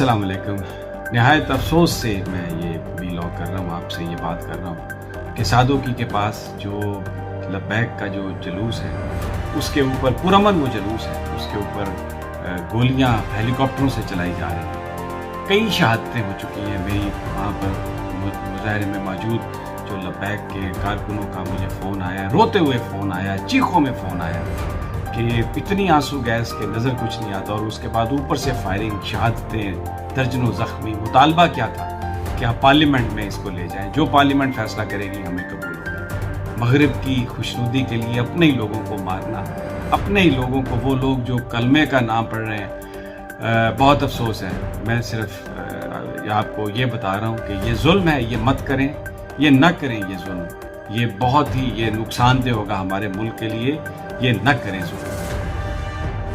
अस्सलाम वालेकुम। नहायत अफसोस से मैं ये व्लॉग कर रहा हूँ, आपसे ये बात कर रहा हूँ कि सादोकी के पास जो लब्बैक का जो जुलूस है उसके ऊपर पुरअमन वो जुलूस है, उसके ऊपर गोलियाँ हेलीकॉप्टरों से चलाई जा रही हैं। कई शहादतें हो चुकी हैं। मेरी वहाँ पर मुजाहरे में मौजूद जो लब्बैक के कारकुनों का मुझे फ़ोन आया, रोते हुए फ़ोन आया, चीखों में फ़ोन आया कि इतनी आंसू गैस के नज़र कुछ नहीं आता, और उसके बाद ऊपर से फायरिंग, शहादतें, दर्जनों ज़ख्मी। मुतालबा क्या था कि आप पार्लियामेंट में इसको ले जाएं, जो पार्लियामेंट फैसला करेगी हमें कबूल होगा। मगरिब की खुशनुदी के लिए अपने ही लोगों को मारना, अपने ही लोगों को, वो लोग जो कलमे का नाम पढ़ रहे हैं। बहुत अफसोस है। मैं सिर्फ आपको ये बता रहा हूँ कि ये जुल्म है, ये मत करें, ये न करें ये जुल्म। ये बहुत ही नुकसानदेह होगा हमारे मुल्क के लिए। ये न करें जुल्म।